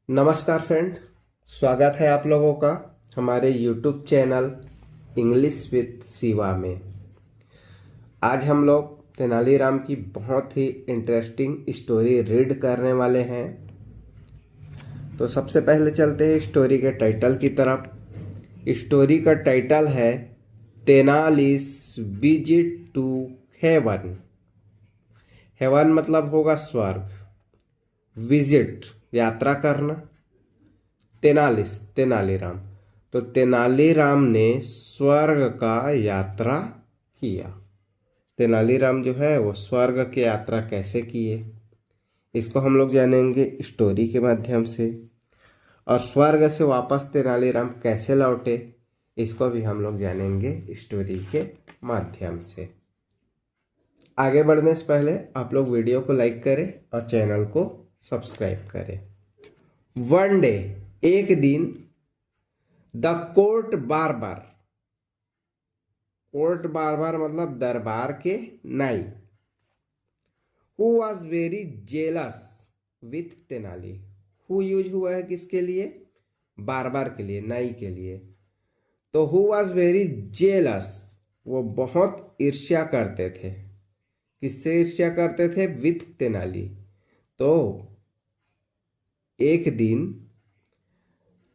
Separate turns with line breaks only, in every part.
नमस्कार फ्रेंड, स्वागत है आप लोगों का हमारे YouTube channel English with Shiva में। आज हम लोग तेनालीराम की बहुत ही इंटरेस्टिंग स्टोरी रीड करने वाले हैं। तो सबसे पहले चलते हैं स्टोरी के टाइटल की तरफ। स्टोरी का टाइटल है Tenali's visit to heaven. Haven मतलब होगा स्वर्ग, विजिट यात्रा करना, तेनालीराम। तो तेनालीराम ने स्वर्ग का यात्रा किया। तेनालीराम जो है वो स्वर्ग की यात्रा कैसे किए, इसको हम लोग जानेंगे स्टोरी के माध्यम से। और स्वर्ग से वापस तेनालीराम कैसे लौटे, इसको भी हम लोग जानेंगे स्टोरी के माध्यम से। आगे बढ़ने से पहले आप लोग वीडियो को लाइक करें और चैनल को सब्सक्राइब करें। वन डे, एक दिन, the court barber, court barber मतलब दरबार के नाई, who was very jealous with Tenali. Who use हुआ है किसके लिए? बारबर के लिए, नाई के लिए। तो हु वॉज वेरी जेलस, वो बहुत ईर्ष्या करते थे। किससे ईर्ष्या करते थे? विथ तेनाली। तो एक दिन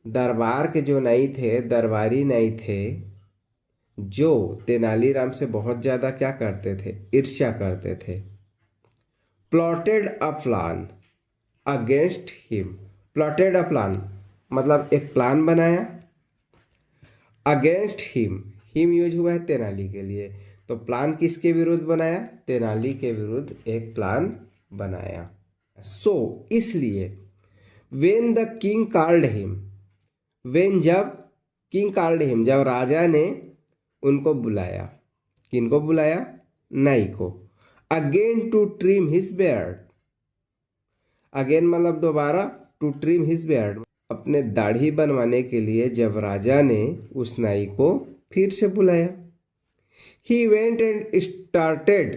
दरबार के जो नाई थे, दरबारी नाई थे, जो तेनालीराम से बहुत ज्यादा क्या करते थे? ईर्ष्या करते थे। Plotted a plan against him. Plotted a plan मतलब एक प्लान बनाया। अगेंस्ट हिम, हिम यूज हुआ है तेनाली के लिए। तो प्लान किसके विरुद्ध बनाया? तेनाली के विरुद्ध एक प्लान बनाया। सो इसलिए when the king called him, when जब, किंग कॉल्ड हिम जब राजा ने उनको बुलाया। किनको बुलाया? नाई को। Again to trim his beard, again मतलब दोबारा, टू ट्रिम हिज बियर्ड अपने दाढ़ी बनवाने के लिए जब राजा ने उस नाई को फिर से बुलाया। He went and started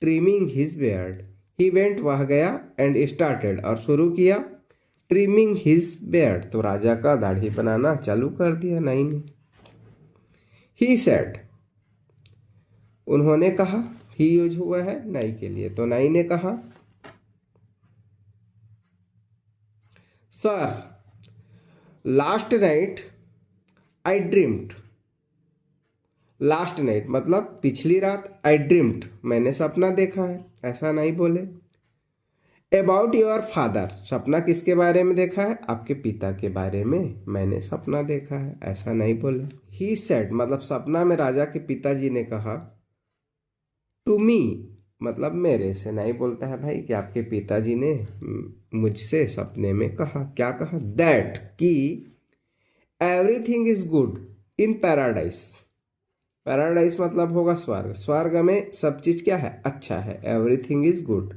trimming his beard. He went वह गया, एंड स्टार्टेड और शुरू किया, ट्रिमिंग हिज बियर्ड तो राजा का दाढ़ी बनाना चालू कर दिया नाई ने। ही सेड, उन्होंने कहा, ही यूज हुआ है नाई के लिए। तो नाई ने कहा, sir last night I dreamed. Last night मतलब पिछली रात, आई ड्रीम्ड मैंने सपना देखा है, ऐसा नहीं बोले। अबाउट योर फादर, सपना किसके बारे में देखा है? आपके पिता के बारे में मैंने सपना देखा है, ऐसा नहीं बोले। ही सेड मतलब सपना में राजा के पिताजी ने कहा, टू मी मतलब मेरे से। नहीं बोलता है भाई कि आपके पिताजी ने मुझसे सपने में कहा। क्या कहा? दैट कि everything is good in paradise. Paradise मतलब होगा स्वर्ग। स्वर्ग में सब चीज क्या है? अच्छा है। एवरीथिंग इज गुड,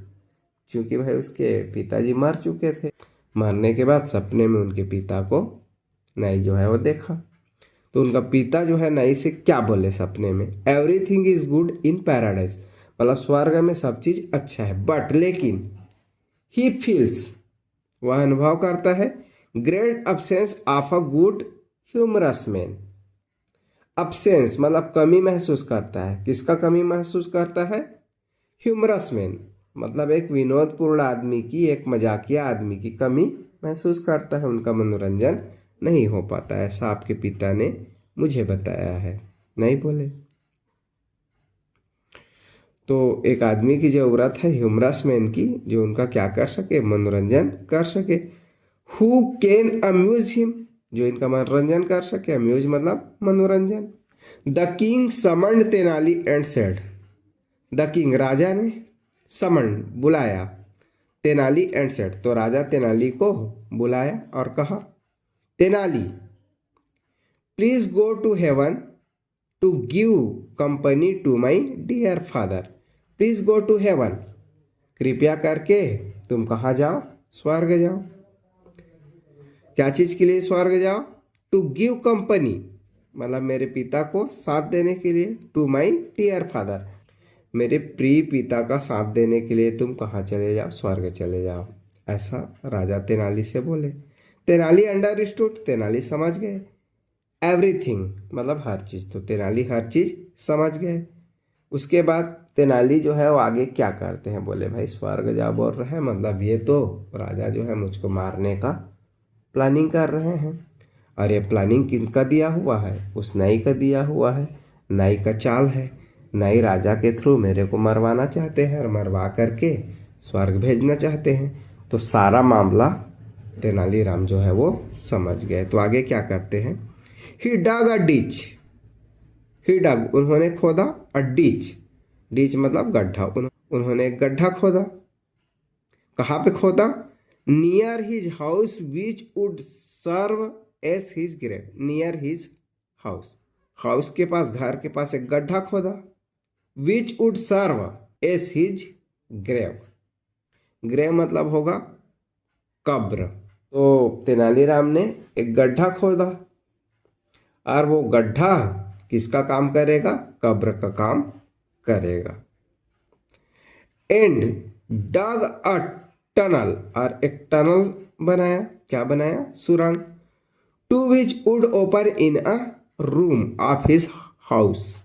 क्योंकि भाई उसके पिताजी मर चुके थे। मरने के बाद सपने में उनके पिता को नाई जो है वो देखा। तो उनका पिता जो है नाई से क्या बोले सपने में? Everything is good in paradise मतलब स्वर्ग में सब चीज अच्छा है, बट लेकिन ही फील्स वह अनुभव करता है, great absence of a good humorous man. Absence मतलब कमी महसूस करता है। किसका कमी महसूस करता है? ह्यूमरस मैन मतलब एक विनोदपूर्ण आदमी की, एक मजाकिया आदमी की कमी महसूस करता है। उनका मनोरंजन नहीं हो पाता, ऐसा आपके पिता ने मुझे बताया है। नहीं बोले। तो एक आदमी की जरूरत है ह्यूमरस मैन की, जो उनका क्या कर सके? मनोरंजन कर सके। हु कैन अम्यूज हिम, जो इनका मनोरंजन कर सके। अम्यूज मतलब मनोरंजन। The king summoned Tenali and said, the king राजा ने, समन्ड बुलाया, तेनाली एंड सेड तो राजा तेनाली को बुलाया और कहा, Tenali please go to heaven to give company to my dear father. Please go to heaven कृपया करके तुम कहाँ जाओ? स्वर्ग जाओ। क्या चीज के लिए स्वर्ग जाओ? टू गिव कंपनी मतलब मेरे पिता को साथ देने के लिए। टू माई डियर फादर मेरे प्रिय पिता का साथ देने के लिए तुम कहाँ चले जाओ? स्वर्ग चले जाओ, ऐसा राजा तेनाली से बोले। तेनाली अंडरस्टूड, तेनाली समझ गए। एवरीथिंग मतलब हर चीज़, तो तेनाली हर चीज़ समझ गए। उसके बाद तेनाली जो है वो आगे क्या करते हैं, बोले भाई स्वर्ग जा बोल रहे हैं, मतलब ये तो राजा जो है मुझको मारने का प्लानिंग कर रहे हैं। और ये प्लानिंग किनका दिया हुआ है, उस नाई का दिया हुआ है। नाई का चाल है, नाई राजा के थ्रू मेरे को मरवाना चाहते हैं और मरवा करके स्वर्ग भेजना चाहते हैं। तो सारा मामला तेनालीराम जो है वो समझ गए। तो आगे क्या करते हैं, ही डग अ डिच, ही डग उन्होंने खोदा, अ डिच, डिच मतलब गड्ढा, उन्होंने एक गड्ढा खोदा। कहाँ पे खोदा, near his house which would serve as his grave, near his house, house के पास, घर के पास एक गड्ढा खोदा। Which would serve as his grave, grave मतलब होगा कब्र। तो तेनालीराम ने एक गड्ढा खोदा और वो गड्ढा किसका काम करेगा, कब्र का काम करेगा। एंड डग अ टनल, और एक टनल बनाया, क्या बनाया, सुरंग। To which would open in a room of his house,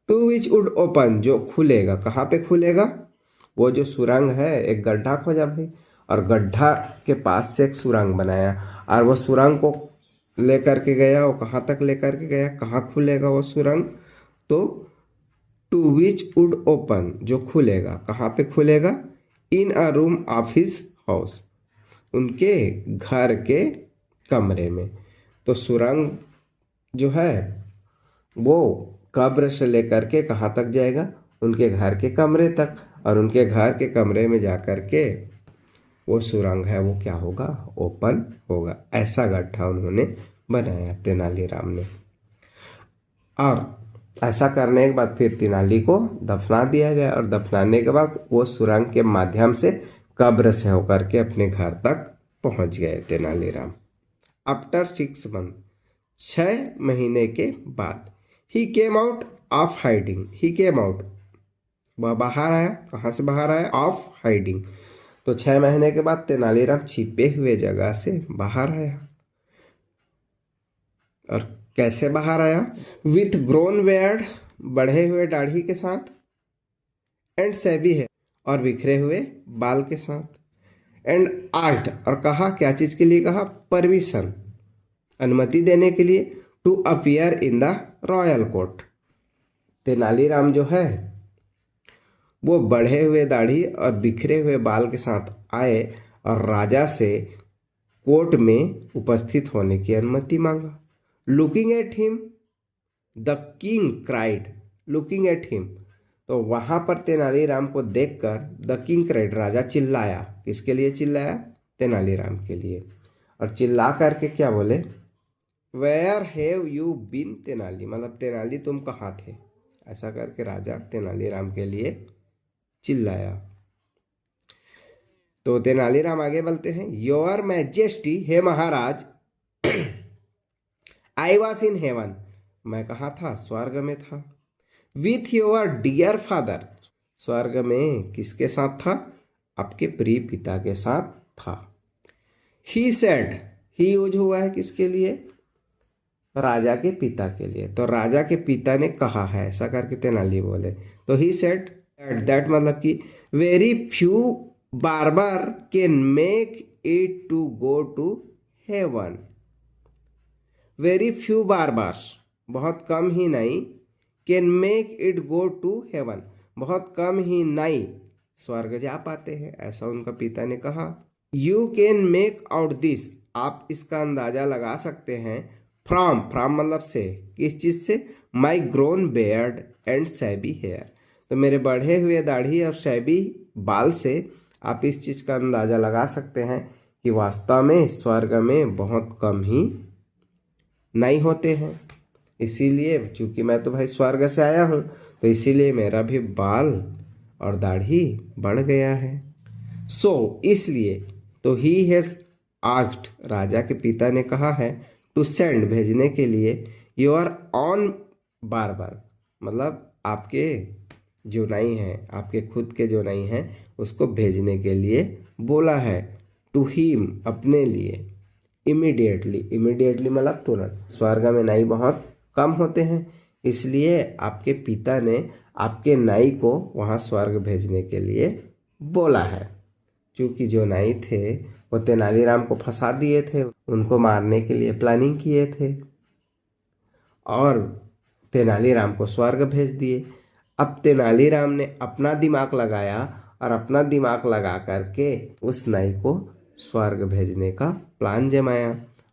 to which would open जो खुलेगा, कहाँ पे खुलेगा, वो जो सुरंग है, एक गड्ढा खोजा भाई और गड्ढा के पास से एक सुरंग बनाया और वो सुरंग को लेकर के गया। वो कहाँ तक लेकर के गया, कहाँ खुलेगा वो सुरंग, तो टू विच वुड ओपन जो खुलेगा, कहाँ पे खुलेगा, in a room of his house, उनके घर के कमरे में। तो सुरंग जो है वो कब्र से लेकर के कहाँ तक जाएगा, उनके घर के कमरे तक, और उनके घर के कमरे में जा कर के वो सुरंग है वो क्या होगा, ओपन होगा। ऐसा गड्ढा उन्होंने बनाया तेनालीराम ने। और ऐसा करने के बाद फिर तेनाली को दफना दिया गया और दफनाने के बाद वो सुरंग के माध्यम से कब्र से होकर के अपने घर तक पहुंच गए तेनालीराम। आफ्टर 6 मंथ, 6 महीने के बाद, he came out of hiding, he came out वह बाहर आया, कहाँ से बाहर आया, ऑफ हाइडिंग। तो 6 महीने के बाद तेनालीराम छिपे हुए जगह से बाहर आया। और कैसे बाहर आया, विथ ग्रोन बेयर्ड, बढ़े हुए दाढ़ी के साथ, एंड सेवी है, और बिखरे हुए बाल के साथ, एंड आल्ट, और कहा, क्या चीज के लिए कहा, परमिशन, अनुमति देने के लिए, to appear in the royal court. Tenaliram जो है वो बढ़े हुए दाढ़ी और बिखरे हुए बाल के साथ आए और राजा से कोर्ट में उपस्थित होने की अनुमति मांगा। Looking at him the king cried, looking at him, तो वहां पर तेनालीराम को देखकर द किंग क्राइड, राजा चिल्लाया। किसके लिए चिल्लाया, तेनालीराम के लिए। और चिल्ला करके क्या बोले, where have you been Tenali, मतलब तेनाली तुम कहाँ थे, ऐसा करके राजा तेनालीराम के लिए चिल्लाया। तो तेनालीराम आगे बोलते हैं, योर मैजेस्टी, हे महाराज, आई वॉज इन हेवन, मैं कहाँ था, स्वर्ग में था। विथ योर डियर फादर, स्वर्ग में किसके साथ था, आपके प्रिय पिता के साथ था। ही सेड, ही यूज हुआ है किसके लिए, राजा के पिता के लिए। तो राजा के पिता ने कहा है, ऐसा करके तेनाली बोले। तो ही सेड दैट मतलब कि very few barber can make it to go to heaven, very few barbers, बहुत कम ही नाई, can make it go to heaven, बहुत कम ही नाई स्वर्ग जा पाते हैं, ऐसा उनका पिता ने कहा। You can make out this, आप इसका अंदाजा लगा सकते हैं, फ्रॉम, फ्रॉम मतलब से, किस चीज से, my grown beard and shabby hair, तो मेरे बढ़े हुए दाढ़ी और सैबी बाल से आप इस चीज का अंदाजा लगा सकते हैं कि वास्तव में स्वर्ग में बहुत कम ही नहीं होते हैं। इसीलिए चूंकि मैं तो भाई स्वर्ग से आया हूँ, तो इसीलिए मेरा भी बाल और दाढ़ी बढ़ गया है। सो इसलिए, तो ही हैज आस्क्ड, राजा के पिता ने कहा है, टू सेंड, भेजने के लिए, योर ऑन बार्बर, मतलब आपके जो नाई हैं, आपके खुद के जो नाई हैं, उसको भेजने के लिए बोला है, टू हिम अपने लिए, इमीडिएटली, इमीडिएटली मतलब तुरंत। स्वर्ग में नाई बहुत कम होते हैं, इसलिए आपके पिता ने आपके नाई को वहाँ स्वर्ग भेजने के लिए बोला है। क्योंकि जो नाई थे वो तेनालीराम को फंसा दिए थे, उनको मारने के लिए प्लानिंग किए थे और तेनालीराम को स्वर्ग भेज दिए। अब तेनालीराम ने अपना दिमाग लगाया और अपना दिमाग लगा करके उस नाई को स्वर्ग भेजने का प्लान जमाया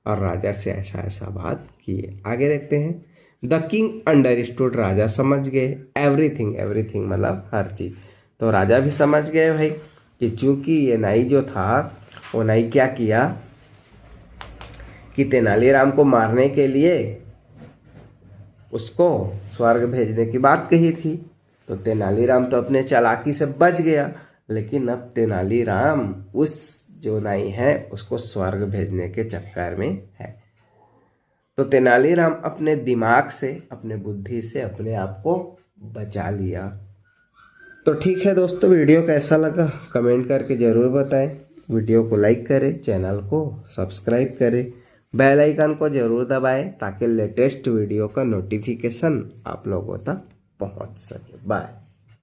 और राजा से ऐसा ऐसा बात किए। आगे देखते हैं। द किंग अंडरस्टूड, राजा समझ गए। एवरीथिंग, एवरीथिंग मतलब हर चीज़। तो राजा भी समझ गए भाई कि चूंकि ये नाई जो था वो नाई क्या किया कि तेनालीराम को मारने के लिए उसको स्वर्ग भेजने की बात कही थी। तो तेनालीराम तो अपने चालाकी से बच गया, लेकिन अब तेनालीराम उस जो नाई है उसको स्वर्ग भेजने के चक्कर में है। तो तेनालीराम अपने दिमाग से, अपने बुद्धि से अपने आप को बचा लिया। तो ठीक है दोस्तों, वीडियो कैसा लगा कमेंट करके ज़रूर बताएं। वीडियो को लाइक करें, चैनल को सब्सक्राइब करें, बेल आइकन को ज़रूर दबाएं ताकि लेटेस्ट वीडियो का नोटिफिकेशन आप लोगों तक पहुंच सके। बाय।